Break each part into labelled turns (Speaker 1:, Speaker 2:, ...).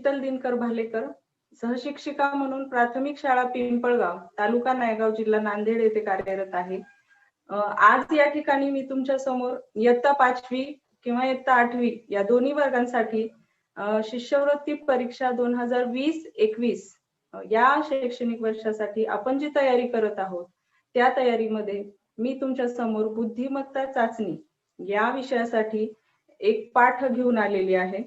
Speaker 1: शीतल दिनकर भालेकर, सहशिक्षिका म्हणून प्राथमिक शाळा पिंपळगाव, तालुका नायगाव, जिल्हा नांदेड येथे कार्यरत आहे. आज या ठिकाणी मी तुमच्या समोर इयत्ता 5वी किंवा इयत्ता 8वी या दोन्ही वर्गांसाठी शिष्यवृत्ती परीक्षा 2020-21 या शैक्षणिक वर्षासाठी आपण जी तयारी करत आहोत त्या तयारीमध्ये मी तुमच्या समोर बुद्धिमत्ता चाचणी या विषयासाठी एक पाठ घेऊन आलेली आहे.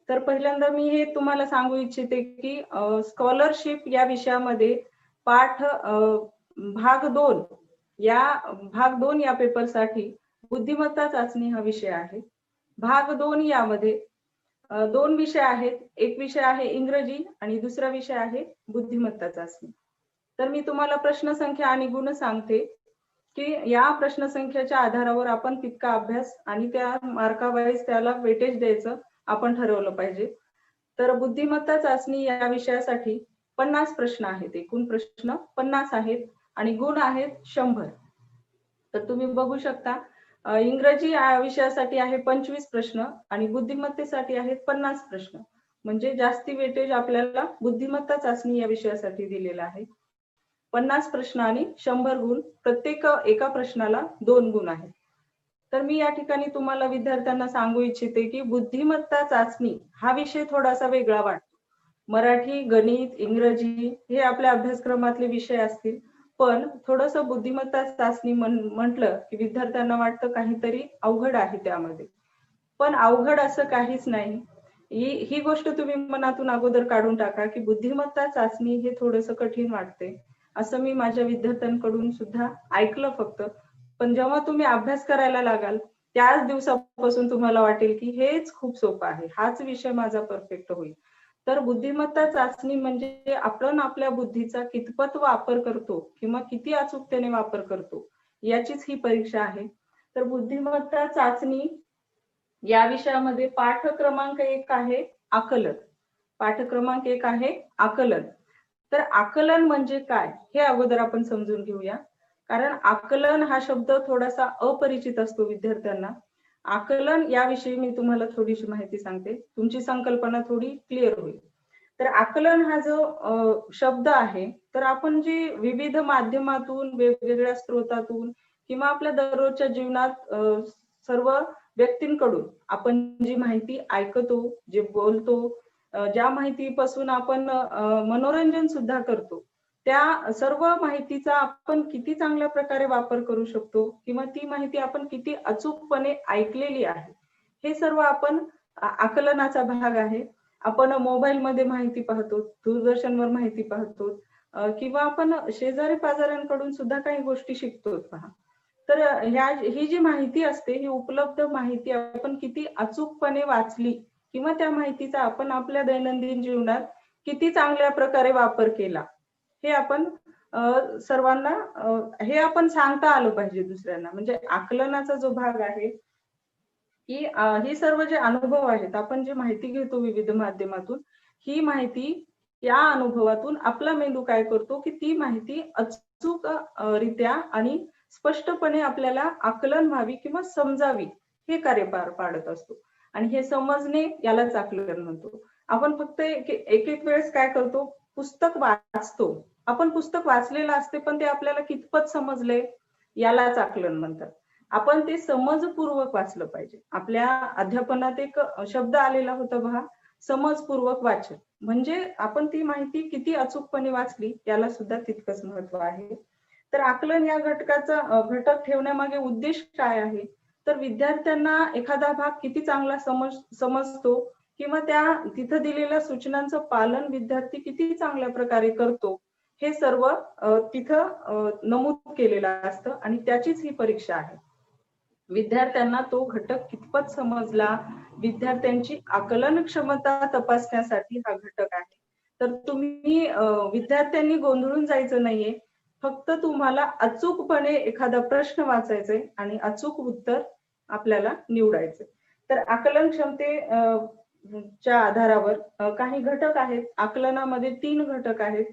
Speaker 1: तर पहिल्यांदा मी हे तुम्हाला सांगू इच्छिते की स्कॉलरशिप या विषयामध्ये पाठ भाग 2 या पेपरसाठी बुद्धिमत्ता चाचणी हा विषय आहे. भाग 2 यामध्ये 2 विषय आहेत. एक विषय आहे इंग्रजी आणि दुसरा विषय आहे बुद्धिमत्ता चाचणी. तर मी तुम्हाला प्रश्नसंख्या आणि गुण सांगते की या प्रश्नसंख्येच्या आधारावर आपण तितका अभ्यास आणि त्या मार्कावाईज त्याला वेटेज द्यायचं आपण ठरवलं पाहिजे. तर बुद्धिमत्ता चाचणी या विषयासाठी 50 प्रश्न आहेत. एकूण प्रश्न 50 आहेत आणि गुण आहेत 100. तर तुम्ही बघू शकता इंग्रजी या विषयासाठी आहे 25 प्रश्न आणि बुद्धिमत्तेसाठी आहेत 50 प्रश्न. म्हणजे जास्ती वेटेज आपल्याला बुद्धिमत्ता चाचणी या विषयासाठी दिलेला आहे. 50 प्रश्न आणि 100 गुण. प्रत्येक एका प्रश्नाला 2 गुण आहेत. तर मी या ठिकाणी तुम्हाला विद्यार्थ्यांना सांगू इच्छिते की बुद्धिमत्ता चाचणी हा विषय थोडासा वेगळा वाटतो. मराठी, गणित, इंग्रजी हे आपल्या अभ्यासक्रमातले विषय असतील, पण थोडस बुद्धिमत्ता चाचणी म्हटलं की विद्यार्थ्यांना वाटतं काहीतरी अवघड आहे त्यामध्ये. पण अवघड असं काहीच नाही. ही गोष्ट तुम्ही मनातून अगोदर काढून टाका की बुद्धिमत्ता चाचणी हे थोडंसं कठीण वाटते, असं मी माझ्या विद्यार्थ्यांकडून सुद्धा ऐकलं फक्त. पण जेव्हा तुम्ही अभ्यास करायला लागाल त्याच दिवसापासून तुम्हाला वाटेल की हेच खूप सोपं आहे, हाच विषय माझा परफेक्ट होईल. तर बुद्धिमत्ता चाचणी म्हणजे आपण आपल्या बुद्धीचा कितपत वापर करतो किंवा किती अचूकतेने वापर करतो याचीच ही परीक्षा आहे. तर बुद्धिमत्ता चाचणी या विषयामध्ये पाठ क्रमांक 1 आहे आकलन. पाठ क्रमांक 1 आहे आकलन. तर आकलन म्हणजे काय हे अगोदर आपण समजून घेऊया, कारण आकलन हा शब्द थोडासा अपरिचित असतो विद्यार्थ्यांना. आकलन याविषयी मी तुम्हाला थोडीशी माहिती सांगते, तुमची संकल्पना थोडी क्लिअर होईल. तर आकलन हा जो शब्द आहे, तर आपण जी विविध माध्यमातून, वेगवेगळ्या स्रोतातून किंवा आपल्या दररोजच्या जीवनात सर्व व्यक्तींकडून आपण जी माहिती ऐकतो, जे बोलतो, ज्या माहितीपासून आपण मनोरंजन सुद्धा करतो, त्या सर्व माहितीचा आपण किती चांगल्या प्रकारे वापर करू शकतो किंवा ती माहिती आपण किती अचूकपणे ऐकलेली आहे, हे सर्व आपण आकलनाचा भाग आहे. आपण मोबाईल मध्ये माहिती पाहतो, दूरदर्शनवर माहिती पाहतो किंवा आपण शेजारी पाजाऱ्यांकडून सुद्धा काही गोष्टी शिकतो पहा. तर ही जी माहिती असते, ही उपलब्ध माहिती आपण किती अचूकपणे वाचली किंवा त्या माहितीचा आपण आपल्या दैनंदिन जीवनात किती चांगल्या प्रकारे वापर केला, हे आपण सर्वांना हे आपण सांगता आलं पाहिजे दुसऱ्यांना. म्हणजे आकलनाचा जो भाग आहे की ही सर्व जे अनुभव आहेत, आपण जे माहिती घेतो विविध माध्यमातून, ही माहिती या अनुभवातून आपला मेंदू काय करतो की ती माहिती अचूक रित्या आणि स्पष्टपणे आपल्याला आकलन व्हावी किंवा समजावी हे कार्य पार पाडत असतो. आणि हे समजणे यालाच आकलन म्हणतो. आपण फक्त एक वेळेस काय करतो, पुस्तक वाचतो, आपण पुस्तक वाचलेलं असते पण ते आपल्याला कितपत समजले यालाच आकलन म्हणतात. आपण ते समजपूर्वक वाचलं पाहिजे. आपल्या अध्यापनात एक शब्द आलेला होता पहा, समजपूर्वक वाचन. म्हणजे आपण ती माहिती किती अचूकपणे वाचली याला सुद्धा तितकंच महत्व आहे. तर आकलन या घटकाचा घटक ठेवण्यामागे उद्देश काय आहे, तर विद्यार्थ्यांना एखादा भाग किती चांगला समजतो किंवा त्या तिथं दिलेल्या सूचनांचं पालन विद्यार्थी किती चांगल्या प्रकारे करतो, हे सर्व तिथं नमूद केलेलं असतं आणि त्याचीच ही परीक्षा आहे. विद्यार्थ्यांना तो घटक कितपत समजला, विद्यार्थ्यांची आकलन क्षमता तपासण्यासाठी हा घटक आहे. तर तुम्ही विद्यार्थ्यांनी गोंधळून जायचं नाहीये, फक्त तुम्हाला अचूकपणे एखादा प्रश्न वाचायचे आणि अचूक उत्तर आपल्याला निवडायचे. तर आकलन क्षमतेच्या आधारावर काही घटक आहेत. आकलनामध्ये 3 घटक आहेत.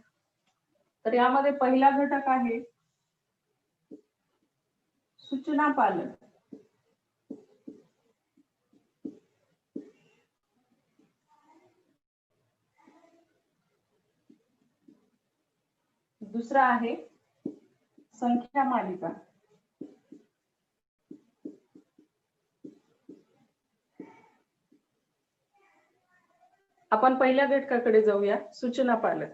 Speaker 1: तर यामध्ये पहिला घटक आहे सूचना पालन. दुसरा आहे संख्या मालिका. आपण पहिल्या घटकाकडे जाऊया, सूचना पालन.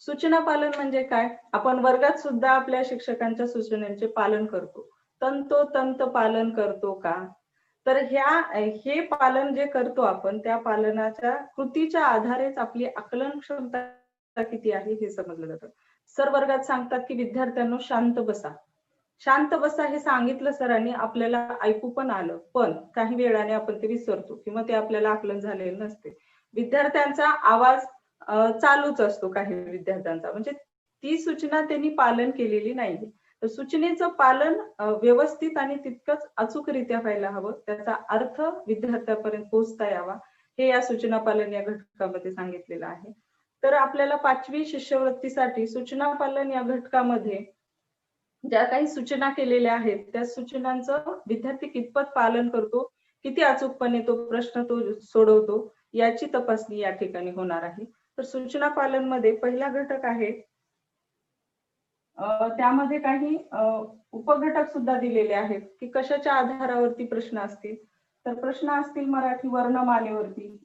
Speaker 1: सूचना पालन म्हणजे काय? आपण वर्गात सुद्धा आपल्या शिक्षकांच्या सूचनांचे पालन करतो. तंतोतंत पालन करतो का? तर हे पालन जे करतो आपण, त्या पालनाच्या कृतीच्या आधारेच आपली आकलन क्षमता किती आहे हे समजलं जातं. सर वर्गात सांगतात की विद्यार्थ्यांनो शांत बसा. शांत बसा हे सांगितलं सरांनी, आपल्याला ऐकू पण आलं, पण काही वेळाने आपण ते विसरतो किंवा ते आपल्याला आकलन झालेलं नसते. विद्यार्थ्यांचा आवाज चालूच असतो काही विद्यार्थ्यांचा, म्हणजे ती सूचना त्यांनी पालन केलेली नाहीये. तर सूचनेचं पालन व्यवस्थित आणि तितकंच अचूकरित्या व्हायला हवं, त्याचा अर्थ विद्यार्थ्यापर्यंत पोहोचता यावा, हे या सूचना पालन या घटकामध्ये सांगितलेलं आहे. तर आपल्याला 5वी शिष्यवृत्तीसाठी सूचना पालन या घटकामध्ये ज्या काही सूचना केलेल्या आहेत, त्या सूचनांचं विद्यार्थी कितपत पालन करतो, किती अचूकपणे तो प्रश्न तो सोडवतो, याची तपासणी या ठिकाणी होणार आहे. तर सूचना पालन मध्ये पहिला घटक आहे, त्यामध्ये काही उपघटक सुद्धा दिलेले आहेत की कशाच्या आधारावरती प्रश्न असतील. तर प्रश्न असतील मराठी वर्णमालेवरती,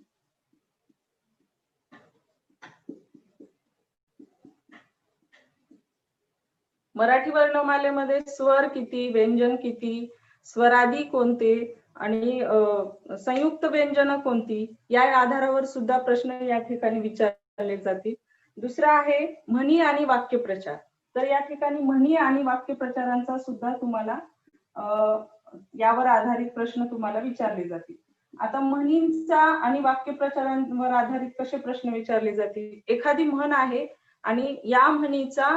Speaker 1: मराठी वर्णमालेमध्ये स्वर किती, व्यंजन किती, स्वरादी कोणते आणि संयुक्त व्यंजन कोणती, या आधारावर सुद्धा प्रश्न या ठिकाणी विचारले जातील. दुसरा आहे म्हणी आणि वाक्यप्रचार. तर या ठिकाणी म्हणी आणि वाक्यप्रचारांचा सुद्धा तुम्हाला यावर आधारित प्रश्न तुम्हाला विचारले जातील. आता म्हणींचा आणि वाक्यप्रचारांवर आधारित कसे प्रश्न विचारले जातील? एखादी म्हण आहे आणि या म्हणीचा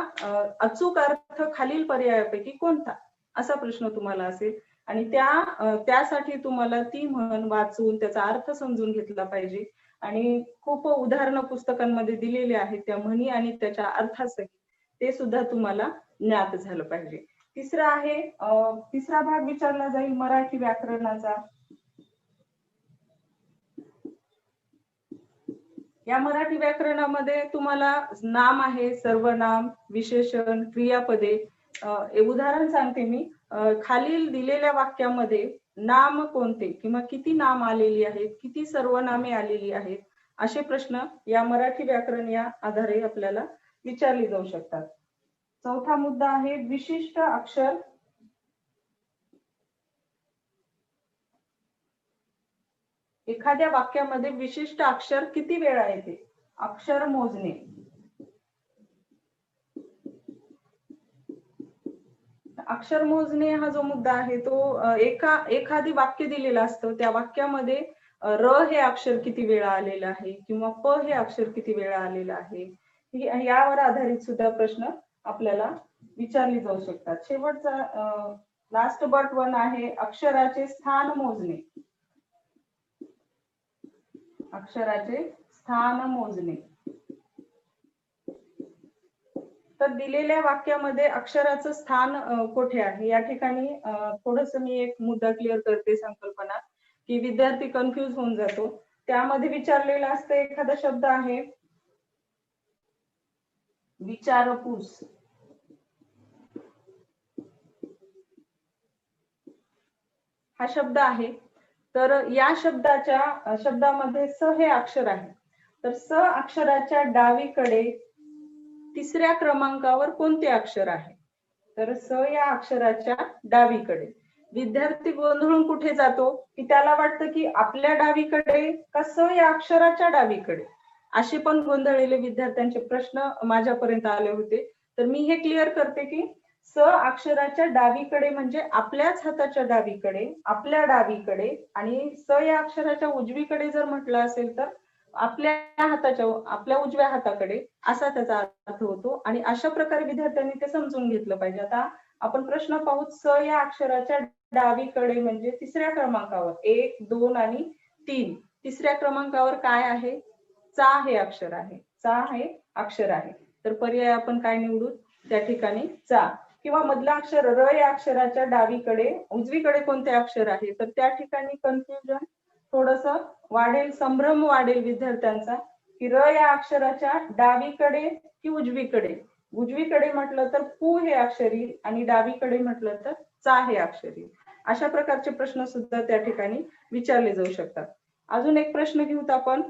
Speaker 1: अचूक अर्थ खालील पर्यायापैकी कोणता, असा प्रश्न तुम्हाला असेल आणि त्यासाठी तुम्हाला ती म्हण वाचून त्याचा अर्थ समजून घेतला पाहिजे. आणि खूप उदाहरणं पुस्तकांमध्ये दिलेली आहेत त्या म्हणी आणि त्याच्या अर्थासहित, ते सुद्धा तुम्हाला ज्ञात झालं पाहिजे. तिसरा भाग विचारला जाईल मराठी व्याकरणाचा. या मराठी व्याकरणामध्ये तुम्हाला नाम आहे, सर्वनाम, विशेषण, क्रियापदे. उदाहरण सांगते मी. खालील दिलेल्या वाक्यामध्ये नाम कोणते किंवा किती नाम आलेली आहेत, किती सर्वनामे आलेली आहेत, असे प्रश्न या मराठी व्याकरण या आधारे आपल्याला विचारले जाऊ शकतात. चौथा मुद्दा आहे विशिष्ट अक्षर. एखाद्या वाक्यामध्ये विशिष्ट अक्षर किती वेळा येते, अक्षर मोजणे. अक्षर मोजणे हा जो मुद्दा आहे तो एखादी वाक्य दिलेलं असतं, त्या वाक्यामध्ये र हे अक्षर किती वेळा आलेलं आहे किंवा प हे अक्षर किती वेळा आलेलं आहे, यावर आधारित सुद्धा प्रश्न आपल्याला विचारले जाऊ शकतात. शेवटचा लास्ट बट वन आहे अक्षराचे स्थान मोजणे. अक्षराचे स्थान मोजणे. तर दिलेल्या वाक्यामध्ये अक्षराचं स्थान कुठे आहे, या ठिकाणी थोडस मी एक मुद्दा क्लिअर करते, संकल्पना, की विद्यार्थी कन्फ्युज होऊन जातो. त्यामध्ये विचारलेला असतं, एखादा शब्द आहे विचारपूस. हा शब्द आहे, तर या शब्दामध्ये स हे अक्षर आहे. तर स अक्षराच्या डावीकडे तिसऱ्या क्रमांकावर कोणते अक्षर आहे? तर स या अक्षराच्या डावीकडे. विद्यार्थी गोंधळून कुठे जातो की त्याला वाटतं की आपल्या डावीकडे का स या अक्षराच्या डावीकडे, असे पण गोंधळलेले विद्यार्थ्यांचे प्रश्न माझ्यापर्यंत आले होते. तर मी हे क्लिअर करते की स अक्षराच्या डावीकडे म्हणजे आपल्याच हाताच्या डावीकडे, आपल्या डावीकडे, आणि स या अक्षराच्या उजवीकडे जर म्हटलं असेल तर आपल्या उजव्या हाताकडे, असा त्याचा अर्थ होतो. आणि अशा प्रकारे विद्यार्थ्यांनी ते समजून घेतलं पाहिजे. आता आपण प्रश्न पाहू. स या अक्षराच्या डावीकडे म्हणजे तिसऱ्या क्रमांकावर 1, 2 आणि 3, तिसऱ्या क्रमांकावर काय आहे? चा हे अक्षर आहे. चा हे अक्षर आहे. तर पर्याय आपण काय निवडू त्या ठिकाणी? चा. किंवा मधला अक्षर र या अक्षराच्या डावीकडे, उजवीकडे कोणते अक्षर आहे? तर त्या ठिकाणी कन्फ्युजन थोडस वाढेल, संभ्रम वाढेल विद्यार्थ्यांचा की र या अक्षराच्या डावीकडे की उजवीकडे, उजवीकडे म्हटलं तर पू हे अक्षर येईल आणि डावीकडे म्हटलं तर चा हे अक्षर येईल. अशा प्रकारचे प्रश्न सुद्धा त्या ठिकाणी विचारले जाऊ शकतात. अजून एक प्रश्न घेऊत आपण,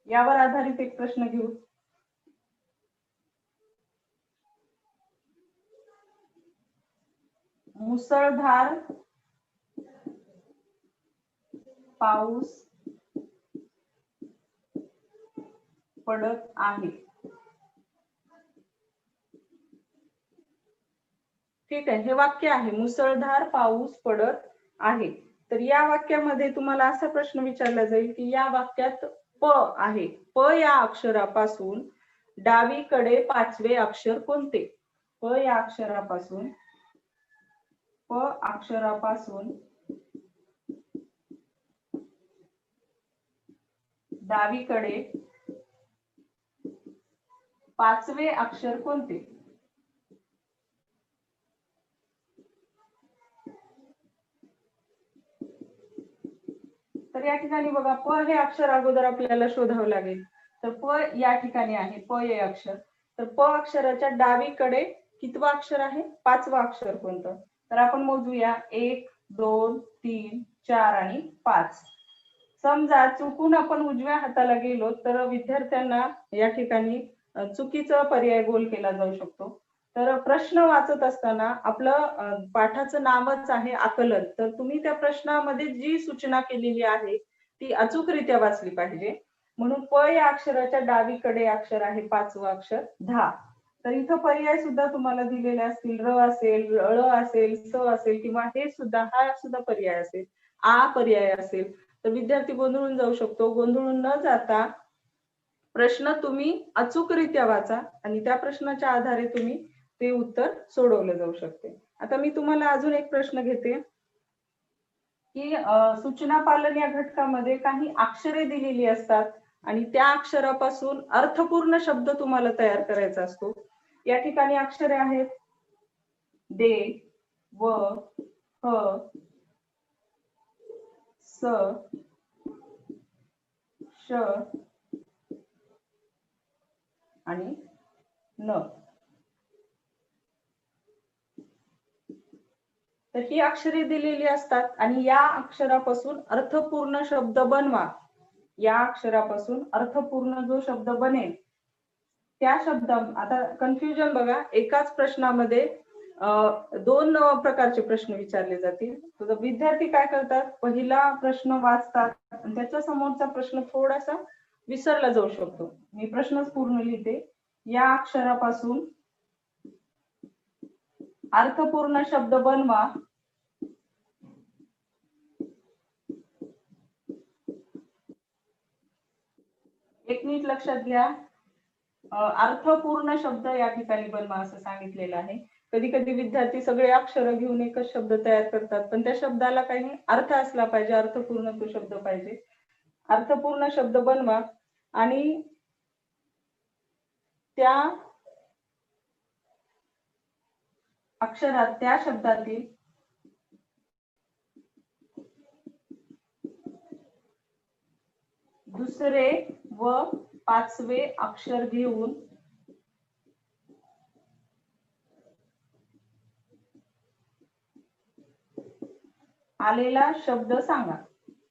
Speaker 1: यावर आधारित एक प्रश्न घेऊ. मुसळधार पाऊस पडत आहे. ठीक आहे, हे वाक्य आहे मुसळधार पाऊस पडत आहे. तर या वाक्यामध्ये तुम्हाला असा प्रश्न विचारला जाईल की या वाक्यात प आहे, प या अक्षरापासून डावीकडे पाचवे अक्षर कोणते? प या अक्षरापासून डावीकडे पाचवे अक्षर कोणते? तर या ठिकाणी बघा, प हे अक्षर अगोदर आपल्याला शोधावं लागेल. तर प या ठिकाणी आहे, प हे अक्षर. तर प अक्षराच्या डावीकडे कितवा अक्षर आहे? पाचवा अक्षर कोणतं? तर आपण मोजूया, 1 2 3 4 आणि 5. समजा चुकून आपण उजव्या हाताला गेलो तर विद्यार्थ्यांना या ठिकाणी चुकीचा पर्याय गोल केला जाऊ शकतो. तर प्रश्न वाचत असताना आपलं पाठाचं नावच आहे आकलन, तर तुम्ही त्या प्रश्नामध्ये जी सूचना केलेली आहे ती अचूकरित्या वाचली पाहिजे. म्हणून प या अक्षराच्या डावीकडे अक्षर आहे पाचवं अक्षर 10. तर इथं पर्याय सुद्धा तुम्हाला दिलेले असतील, र असेल, ळ असेल, स असेल किंवा हे सुद्धा, हा सुद्धा पर्याय असेल, आ पर्याय असेल. तर विद्यार्थी गोंधळून जाऊ शकतो. गोंधळून न जाता प्रश्न तुम्ही अचूकरित्या वाचा आणि त्या प्रश्नाच्या आधारे तुम्ही ते उत्तर सोडवलं जाऊ शकते. आता मी तुम्हाला अजून एक प्रश्न घेते की सूचना पालन या घटकामध्ये काही अक्षरे दिलेली असतात आणि त्या अक्षरापासून अर्थपूर्ण शब्द तुम्हाला तयार करायचा असतो. या ठिकाणी अक्षरे आहेत दे, व, ह, स, श आणि न. तर ही अक्षरे दिलेली असतात आणि या अक्षरापासून अर्थपूर्ण शब्द बनवा. या अक्षरापासून अर्थपूर्ण जो शब्द बनेल त्या शब्द, आता कन्फ्युजन बघा, एकाच प्रश्नामध्ये दोन प्रकारचे प्रश्न विचारले जातील. तर विद्यार्थी काय करतात, पहिला प्रश्न वाचतात आणि त्याच्या समोरचा प्रश्न थोडासा विसरला जाऊ शकतो. मी प्रश्नच पूर्ण लिहिते. या अक्षरापासून अर्थपूर्ण शब्द बनवा. एक मिनिट लक्षात घ्या, अर्थपूर्ण शब्द या ठिकाणी बनवा असं सांगितलेलं आहे. कधी कधी विद्यार्थी सगळे अक्षर घेऊन एकच शब्द तयार करतात, पण त्या शब्दाला काही अर्थ असला पाहिजे, अर्थपूर्ण तो शब्द पाहिजे. अर्थपूर्ण शब्द बनवा आणि त्या अक्षरात, त्या शब्दातील दुसरे व पाचवे अक्षर घेऊन आलेला शब्द सांगा.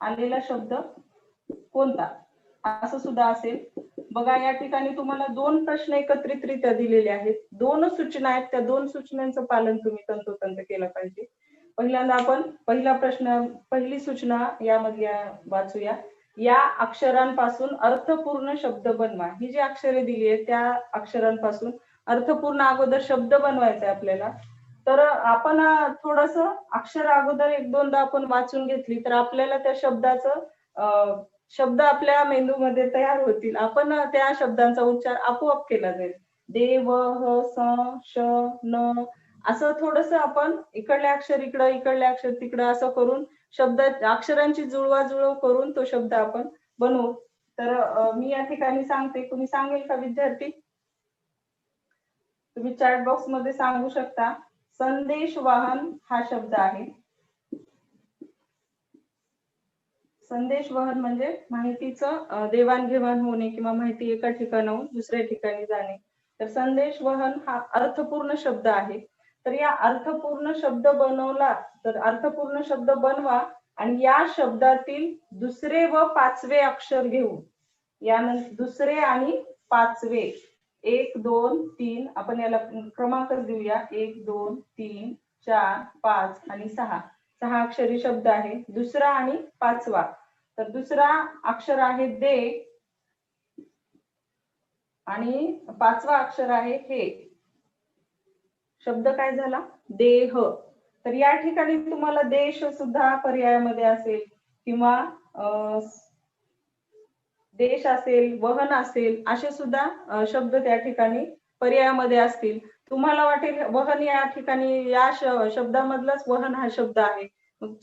Speaker 1: आलेला शब्द कोणता, असं सुद्धा असेल. बघा, या ठिकाणी तुम्हाला दोन प्रश्न एकत्रितरित्या दिलेले आहेत. दोन सूचना आहेत, त्या दोन सूचनांचं पालन तुम्ही तंतोतंत केलं पाहिजे. पहिल्यांदा आपण पहिला प्रश्न, पहिली सूचना यामधल्या वाचूया. या अक्षरांपासून अर्थपूर्ण शब्द बनवा. ही जी अक्षरे दिली आहेत त्या अक्षरांपासून अर्थपूर्ण अगोदर शब्द बनवायचा आपल्याला. तर आपण थोडस अक्षर अगोदर एक दोनदा आपण वाचून घेतली तर आपल्याला त्या शब्दाचं शब्द आपल्या मेंदूमध्ये तयार होतील. आपण त्या शब्दांचा उच्चार आपोआप केला जाईल. दे, व, ह, स, श, न, असं थोडस आपण इकडले अक्षर इकडं, इकडले अक्षर तिकडं असं करून शब्द अक्षरांची जुळवाजुळव करून तो शब्द आपण बनवू. तर मी या ठिकाणी सांगते, तुम्ही सांगेल का विद्यार्थी? तुम्ही चॅट बॉक्स मध्ये सांगू शकता. संदेश वाहन हा शब्द आहे. संदेश वहन म्हणजे माहितीचं देवाणघेवाण होणे किंवा माहिती एका ठिकाणाहून दुसऱ्या ठिकाणी जाणे. तर संदेश वहन हा अर्थपूर्ण शब्द आहे. तर या अर्थपूर्ण शब्द बनवला तर अर्थपूर्ण शब्द बनवा आणि या शब्दातील दुसरे व पाचवे अक्षर घेऊन यानंतर दुसरे आणि पाचवे 1 2 3 आपण याला क्रमांकच देऊया 1 2 3 4 5 आणि 6 अक्षरी शब्द आहे. दुसरा आणि पाचवा तर दुसरा अक्षर आहे दे आणि पाचवा अक्षर आहे हे. शब्द काय झाला देह. तर या ठिकाणी तुम्हाला देश सुद्धा पर्यायामध्ये असेल किंवा देश असेल वहन असेल असे सुद्धा शब्द त्या ठिकाणी पर्यायामध्ये असतील. तुम्हाला वाटेल वहन या ठिकाणी या शब्दामधलाच वहन हा शब्द आहे,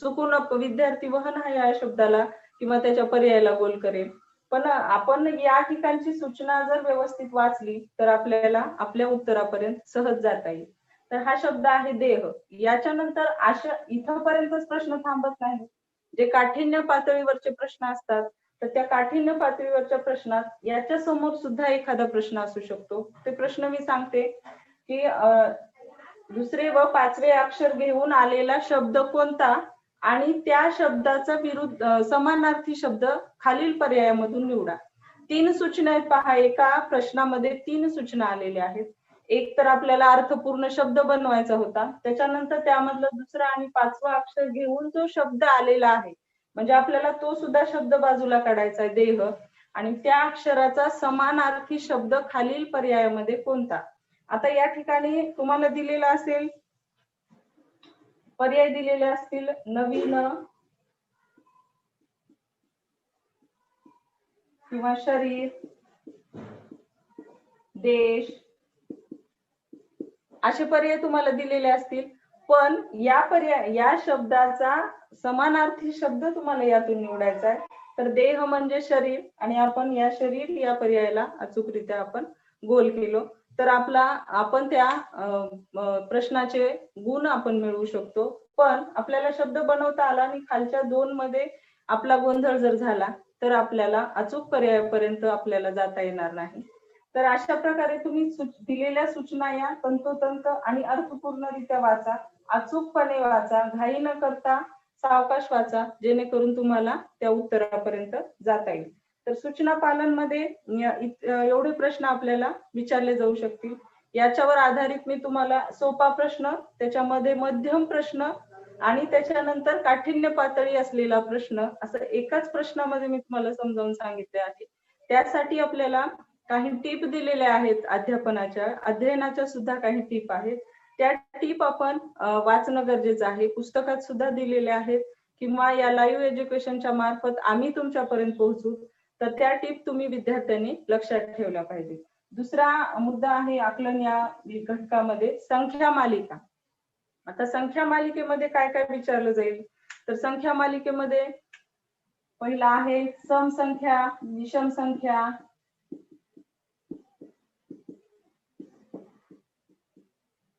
Speaker 1: चुकून विद्यार्थी वहन हा या शब्दाला किंवा त्याच्या पर्यायाला गोल करेल. पण आपण या ठिकाणची सूचना जर व्यवस्थित वाचली तर आपल्याला आपल्या उत्तरापर्यंत सहज जाता येईल. तर हा शब्द आहे देह. याच्यानंतर अशा इथपर्यंतच प्रश्न थांबत नाही. जे काठिण्य पातळीवरचे प्रश्न असतात तर त्या काठिण्य पातळीवरच्या प्रश्नात याच्या समोर सुद्धा एखादा प्रश्न असू शकतो. ते प्रश्न मी सांगते की दुसरे व पाचवे अक्षर घेऊन आलेला शब्द कोणता आणि त्या शब्दाचा विरुद्ध समानार्थी शब्द खालील पर्यायामधून निवडा. 3 सूचना आहेत पहा. एका प्रश्नामध्ये 3 सूचना आलेल्या आहेत. एक तर आपल्याला अर्थपूर्ण शब्द बनवायचा होता, त्याच्यानंतर त्यामधलं दुसरा आणि पाचवा अक्षर घेऊन जो शब्द आलेला आहे म्हणजे आपल्याला तो सुद्धा शब्द बाजूला काढायचा आहे देह आणि त्या अक्षराचा समानार्थी शब्द खालील पर्यायामध्ये कोणता. आता या ठिकाणी तुम्हाला दिलेला असेल पर्याय दिलेले असतील नवीन किंवा शरीर, देश असे पर्याय तुम्हाला दिलेले असतील. पण या शब्दाचा समानार्थी शब्द तुम्हाला यातून निवडायचा आहे. तर देह म्हणजे शरीर आणि आपण या शरीर या पर्यायाला अचूकरित्या आपण गोल केलो तर आपण त्या प्रश्नाचे गुण आपण मिळवू शकतो. पण आपल्याला शब्द बनवता आला आणि खालच्या 2 मध्ये आपला गोंधळ जर झाला तर आपल्याला अचूक पर्यायापर्यंत आपल्याला जाता येणार नाही. तर अशा प्रकारे तुम्ही दिलेल्या सूचना या तंतोतंत आणि अर्थपूर्णरित्या वाचा, अचूकपणे वाचा, घाई न करता सावकाश वाचा, जेणेकरून तुम्हाला त्या उत्तरापर्यंत जाता येईल. तर सूचना पालन मध्ये एवढे प्रश्न आपल्याला विचारले जाऊ शकतील. याच्यावर आधारित मी तुम्हाला सोपा प्रश्न, त्याच्यामध्ये मध्यम प्रश्न आणि त्याच्यानंतर काठिण्य पातळी असलेला प्रश्न असं एकाच प्रश्नामध्ये मी तुम्हाला समजावून सांगितले आहे. त्यासाठी आपल्याला काही टीप दिलेल्या आहेत. अध्ययनाच्या सुद्धा काही टीप आहेत. त्या टीप आपण वाचणं गरजेचं आहे. पुस्तकात सुद्धा दिलेल्या आहेत किंवा या लाईव्ह एज्युकेशनच्या मार्फत आम्ही तुमच्यापर्यंत पोहोचू. तर त्या टीप तुम्ही विद्यार्थ्यांनी लक्षात ठेवल्या पाहिजे. दुसरा मुद्दा आहे आकलन या घटकामध्ये संख्या मालिका. आता संख्या मालिकेमध्ये काय काय विचारलं जाईल तर संख्या मालिकेमध्ये पहिला आहे सम संख्या, विषम संख्या,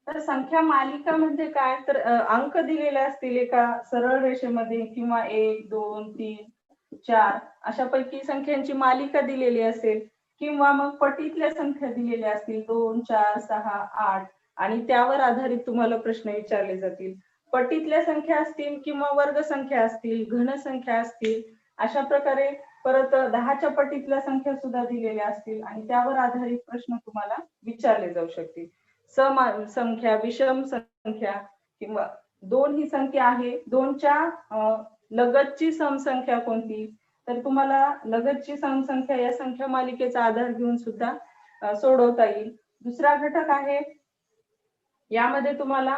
Speaker 1: तर संख्या मालिका म्हणजे काय तर अंक दिलेले असतील एका सरळ रेषेमध्ये किंवा 1 2 3 4 अशापैकी संख्यांची मालिका दिलेली असेल किंवा मग पटीतल्या संख्या दिलेल्या असतील 2 4 6 8 आणि त्यावर आधारित तुम्हाला प्रश्न विचारले जातील. पटीतल्या संख्या असतील किंवा वर्ग संख्या असतील, घन संख्या असतील अशा प्रकारे परत 10च्या पटीतल्या संख्या सुद्धा दिलेल्या असतील आणि त्यावर आधारित प्रश्न तुम्हाला विचारले जाऊ शकतील. सम संख्या, विषम संख्या किंवा 2 ही संख्या आहे, 2च्या लगतची समसंख्या कोणती तर तुम्हाला लगतची समसंख्या या संख्या मालिकेचा आधार घेऊन सुद्धा सोडवता येईल. दुसरा घटक आहे यामध्ये तुम्हाला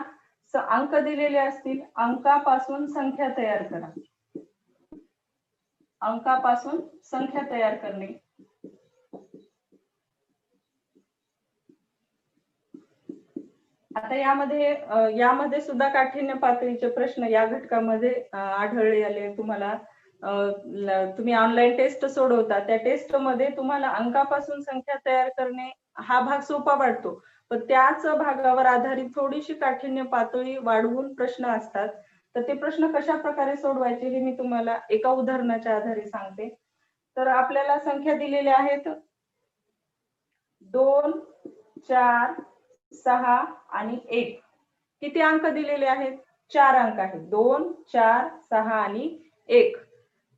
Speaker 1: अंक दिलेले असतील, अंकापासून संख्या तयार करा. अंकापासून संख्या तयार करणे. आता यामध्ये सुद्धा काठिण्य पातळीचे प्रश्न या घटकामध्ये आढळले तुम्हाला. तुम्ही ऑनलाईन टेस्ट सोडवता त्या टेस्ट मध्ये तुम्हाला अंकापासून संख्या तयार करणे हा भाग सोपा वाटतो, पण त्याच भागावर आधारित थोडीशी काठिण्य पातळी वाढवून प्रश्न असतात. तर ते प्रश्न कशा प्रकारे सोडवायचे हे मी तुम्हाला एका उदाहरणाच्या आधारे सांगते. तर आपल्याला संख्या दिलेल्या आहेत 2 4 6 आणि 1 किती अंक दिलेले आहेत? 4 अंक आहेत. 2 4 6 आणि 1.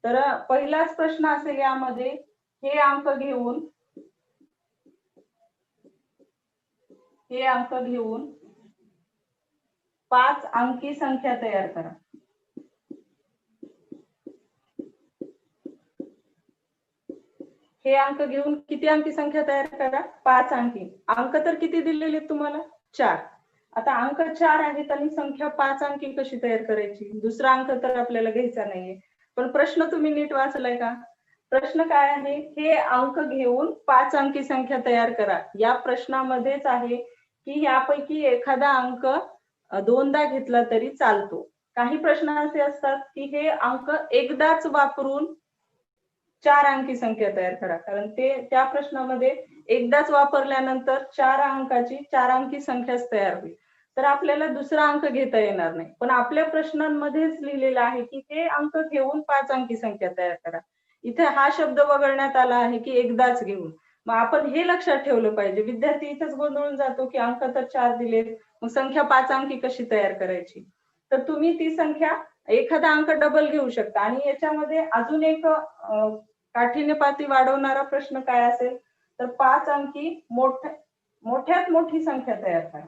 Speaker 1: तर पहिलाच प्रश्न असेल यामध्ये हे अंक घेऊन 5 अंकी संख्या तयार करा. हे अंक घेऊन किती अंकी संख्या तयार करा? 5 अंकी. अंक तर किती दिलेले तुम्हाला? 4. आता अंक 4 आहेत आणि संख्या 5 अंकी कशी तयार करायची? दुसरा अंक तर आपल्याला घ्यायचा नाहीये. पण प्रश्न तुम्ही नीट वाचलाय का? प्रश्न काय आहे? हे अंक घेऊन 5 अंकी संख्या तयार करा. या प्रश्नामध्येच आहे की यापैकी एखादा अंक दोनदा घेतला तरी चालतो. काही प्रश्न असे असतात की हे अंक एकदाच वापरून 4 अंकी संख्या तयार करा. कारण त्या प्रश्नामध्ये एकदाच वापरल्यानंतर 4 अंकाची 4 अंकी संख्याच तयार होईल. तर आपल्याला दुसरा अंक घेता येणार नाही. पण आपल्या प्रश्नांमध्येच लिहिलेलं आहे की हे अंक घेऊन 5 अंकी संख्या तयार करा. इथे हा शब्द वगळण्यात आला आहे की एकदाच घेऊन. मग आपण हे लक्षात ठेवलं पाहिजे. विद्यार्थी इथेच गोंधळून जातो की अंक तर 4 दिलेत, मग संख्या 5 अंकी कशी तयार करायची? तर तुम्ही ती संख्या एखादा अंक डबल घेऊ शकता. आणि याच्यामध्ये अजून एक काठीण्य पातळी वाढवणारा प्रश्न काय असेल तर 5 अंकी मोठ्यात मोठी संख्या तयार करा.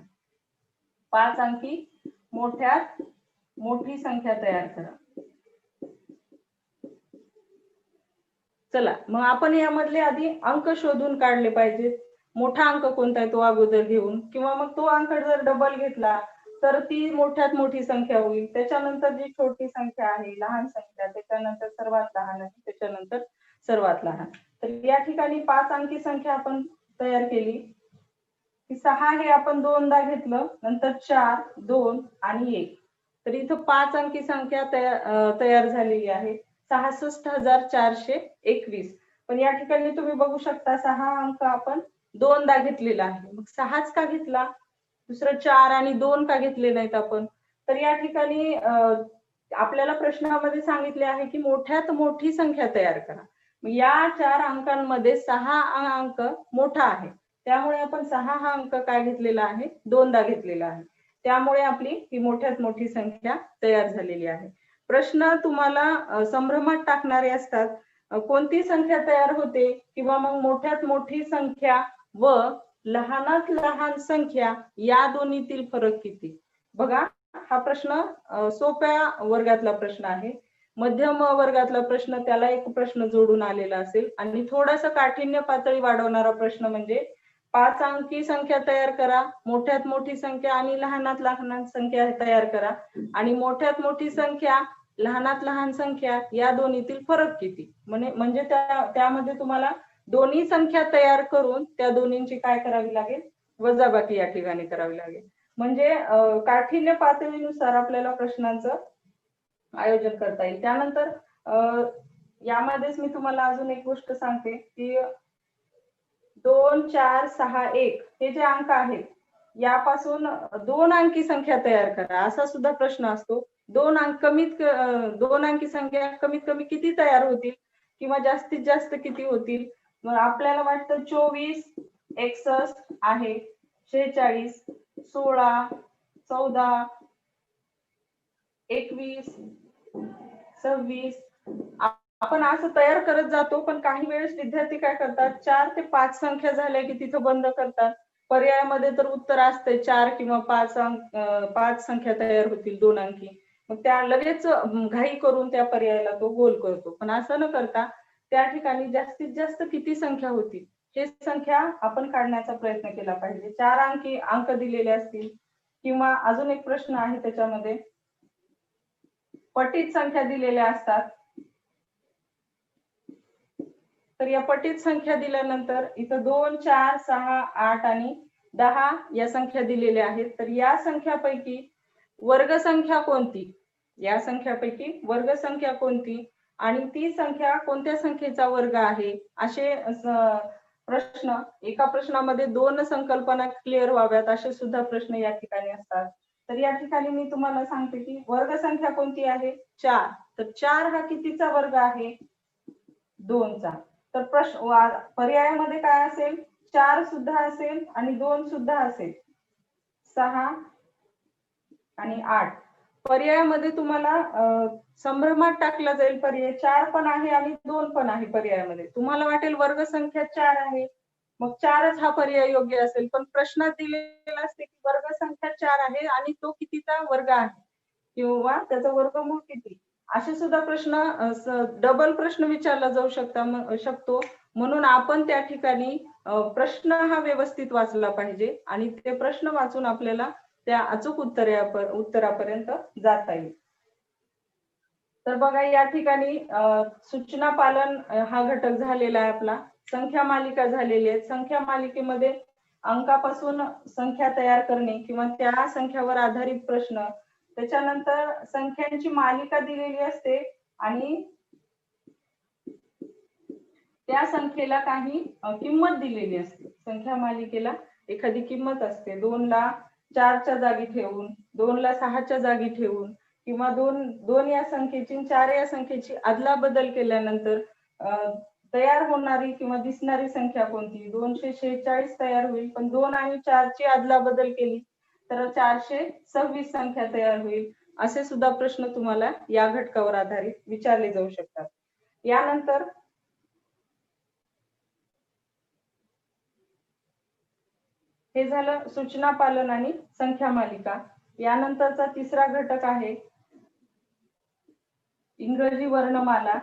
Speaker 1: 5 अंकी मोठ्यात मोठी संख्या तयार करा. चला मग आपण यामधले आधी अंक शोधून काढले पाहिजेत. मोठा अंक कोणता आहे तो अगोदर घेऊन, किंवा मग तो अंक जर डबल घेतला तर ती मोठ्यात मोठी संख्या होईल. त्याच्यानंतर जी छोटी संख्या आहे, लहान संख्या, त्याच्यानंतर सर्वात लहान आहे, त्याच्यानंतर सर्वात लहान. तर या ठिकाणी 5 अंकी संख्या आपण तयार केली. 6 हे आपण दोनदा घेतलं, नंतर 4 2 आणि 1. तर इथं 5 अंकी संख्या तयार झालेली आहे 66,421. पण या ठिकाणी तुम्ही बघू शकता 6 अंक आपण दोनदा घेतलेला आहे. मग 6च का घेतला? दुसरं 4 आणि 2 का घेतले नाहीत आपण? तर या ठिकाणी आपल्याला प्रश्नामध्ये सांगितले आहे की मोठ्यात मोठी संख्या तयार करा. या 4 अंकांमध्ये 6 अंक मोठा आहे, त्यामुळे आपण 6 हा अंक काय घेतलेला आहे? दोनदा घेतलेला आहे. त्यामुळे आपली ही मोठ्यात मोठी संख्या तयार झालेली आहे. प्रश्न तुम्हाला संभ्रमात टाकणारे असतात. कोणती संख्या तयार होते किंवा मग मोठ्यात मोठी संख्या व लहानात लहान संख्या या दोन्हीतील फरक किती? बघा, हा प्रश्न सोप्या वर्गातला प्रश्न आहे. मध्यम वर्गातला प्रश्न त्याला एक प्रश्न जोडून आलेला असेल. आणि थोडासा काठीण्य पातळी वाढवणारा प्रश्न म्हणजे 5 अंकी संख्या तयार करा, मोठ्यात मोठी संख्या आणि लहानात लहान संख्या तयार करा, आणि मोठ्यात मोठी संख्या लहानात लहान संख्या या दोन्हीतील फरक किती? म्हणजे त्यामध्ये तुम्हाला दोन्ही संख्या तयार करून त्या दोन्हींची काय करावी लागेल? वजाबाकी या ठिकाणी करावी लागेल. म्हणजे काठीण्य पातळीनुसार आपल्याला प्रश्नांचं आयोजन करता येईल. त्यानंतर यामध्येच मी तुम्हाला अजून एक गोष्ट सांगते की 2 4 6 1 हे जे अंक आहेत यापासून 2 अंकी संख्या तयार करा, असा सुद्धा प्रश्न असतो. 2 अंकी संख्या कमीत कमी किती तयार होतील किंवा जास्तीत जास्त किती होतील? मग आपल्याला वाटतं 24 61 आहे, 46 16 14 21 26. आपण असं तयार करत जातो. पण काही वेळेस विद्यार्थी काय करतात, 4 ते 5 संख्या झाल्या की तिथं बंद करतात. पर्यायामध्ये तर उत्तर असते 4 किंवा 5 संख्या तयार होतील 2 अंकी. मग त्या लगेच घाई करून त्या पर्यायाला तो गोल करतो. पण असं न करता त्या ठिकाणी जास्तीत जास्त किती संख्या होतील हे संख्या आपण काढण्याचा प्रयत्न केला पाहिजे. 4 अंकी अंक दिलेले असतील किंवा अजून एक प्रश्न आहे त्याच्यामध्ये पटीत संख्या दिलेल्या असतात. तर या पटीत संख्या दिल्यानंतर इथं 2 4 6 8 आणि 10 या संख्या दिलेल्या आहेत. तर या संख्यापैकी वर्गसंख्या कोणती? या संख्यापैकी वर्गसंख्या कोणती आणि ती संख्या कोणत्या संख्येचा वर्ग आहे? असे प्रश्न, एका प्रश्नामध्ये 2 संकल्पना क्लिअर व्हाव्यात असे सुद्धा प्रश्न या ठिकाणी असतात. तर या ठिकाणी मी तुम्हाला सांगते की वर्गसंख्या कोणती आहे? 4. तर 4 हा कितीचा वर्ग आहे? 2चा. तर पर्यायामध्ये काय असेल? 4 सुद्धा असेल आणि 2 सुद्धा असेल, 6 आणि 8. पर्यायामध्ये तुम्हाला संभ्रमात टाकला जाईल पर्याय. 4 पण आहे आणि 2 पण आहे पर्यायामध्ये. तुम्हाला वाटेल वर्ग संख्या 4 आहे, मग 4च हा पर्याय योग्य असेल, पण प्रश्नात दिलेला असते की वर्ग संख्या 4 आहे आणि तो कितीचा वर्ग आहे किंवा त्याचा वर्गमूळ किती. असे सुद्धा प्रश्न डबल प्रश्न विचारला जाऊ शकतो. म्हणून आपण त्या ठिकाणी प्रश्न हा व्यवस्थित वाचला पाहिजे आणि ते प्रश्न वाचून आपल्याला त्या अचूक उत्तरापर्यंत जाता येईल. तर बघा या ठिकाणी सूचना पालन हा घटक झालेला आहे आपला. संख्या मालिका झालेली आहे. संख्या मालिकेमध्ये अंकापासून संख्या तयार करणे किंवा त्या संख्यावर आधारित प्रश्न, त्याच्यानंतर संख्यांची मालिका दिलेली असते आणि त्या संख्येला काही किंमत दिलेली असते. संख्या मालिकेला एखादी किंमत असते. 2 ला 4च्या जागी ठेवून, 2 ला 6च्या जागी ठेवून किंवा 2 या संख्येची 4 या संख्येची अदलाबदल केल्यानंतर तयार होणारी किंवा दिसणारी संख्या कोणती. 246 तयार होईल, पण 2 आणि 4 ची अदलाबदल केली तर 426 संख्या तयार होईल. असे सुद्धा प्रश्न तुम्हाला या घटकावर आधारित विचारले जाऊ शकतात. यानंतर हे झालं सूचना पालन आणि संख्या मालिका. यानंतरचा तिसरा घटक आहे इंग्रजी वर्णमाला.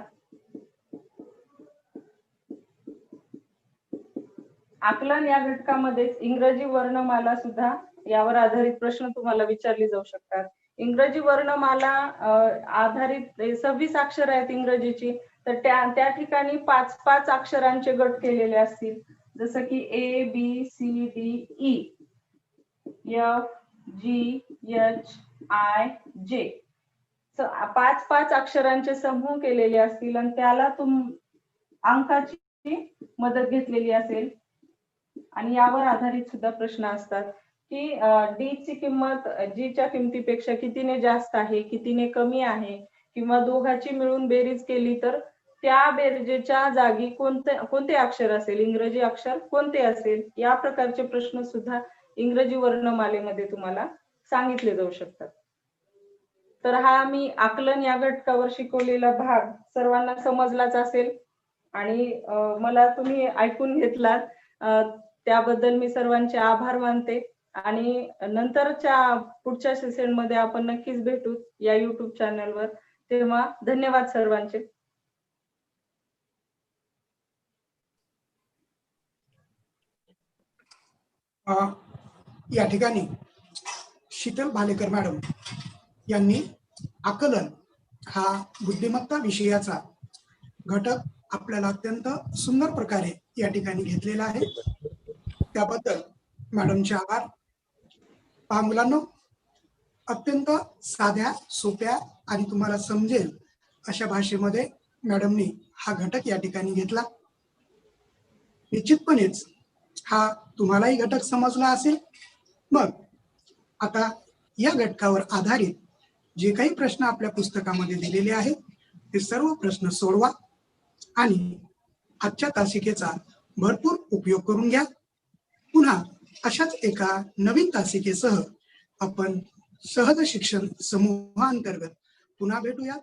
Speaker 1: आकलन या घटकामध्ये इंग्रजी वर्णमाला सुद्धा यावर आधारित प्रश्न तुम्हाला विचारले जाऊ शकतात. इंग्रजी वर्णमाला आधारित 26 अक्षर आहेत इंग्रजीची, तर त्या ठिकाणी 5-5 अक्षरांचे गट केलेले असतील. जसं की ABCDE, FGHIJ 5-5 अक्षरांचे समूह केलेले असतील आणि त्याला अंकाची मदत घेतलेली असेल आणि यावर आधारित सुद्धा प्रश्न असतात की डी ची किंमत जी च्या किमतीपेक्षा कितीने जास्त आहे, कितीने कमी आहे, किंवा दोघांची मिळून बेरीज केली तर त्या बेरजेच्या जागी कोणते अक्षर असेल, इंग्रजी अक्षर कोणते असेल. या प्रकारचे प्रश्न सुद्धा इंग्रजी वर्णमालेमध्ये तुम्हाला सांगितले जाऊ शकतात. तर हा मी आकलन या घटकावर शिकवलेला भाग सर्वांना समजलाच असेल आणि मला तुम्ही ऐकून घेतलात, त्याबद्दल मी सर्वांचे आभार मानते. आणि नंतरच्या पुढच्या सेशन मध्ये आपण नक्कीच भेटू या YouTube चॅनलवर. तेव्हा धन्यवाद सर्वांचे.
Speaker 2: या ठिकाणी शीतल भालेकर मॅडम यांनी आकलन हा बुद्धिमत्ता विषयाचा घटक आपल्याला अत्यंत सुंदर प्रकारे या ठिकाणी घेतलेला आहे. त्याबद्दल मॅडमचे आभार. पहा मुलांनो, अत्यंत साध्या सोप्या आणि तुम्हाला समजेल अशा भाषेमध्ये मॅडमनी हा घटक या ठिकाणी घेतला. निश्चितपणेच हा तुम्हालाही घटक समजला असेल. मग आता या घटकावर आधारित जे काही प्रश्न आपल्या पुस्तकामध्ये दिलेले आहेत ते सर्व प्रश्न सोडवा आणि आजच्या तासिकेचा भरपूर उपयोग करून घ्या. पुन्हा अशाच एका नवीन तासिकेसह आपण सहज शिक्षण समूहांतर्गत पुन्हा भेटूया.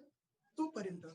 Speaker 2: तोपर्यंत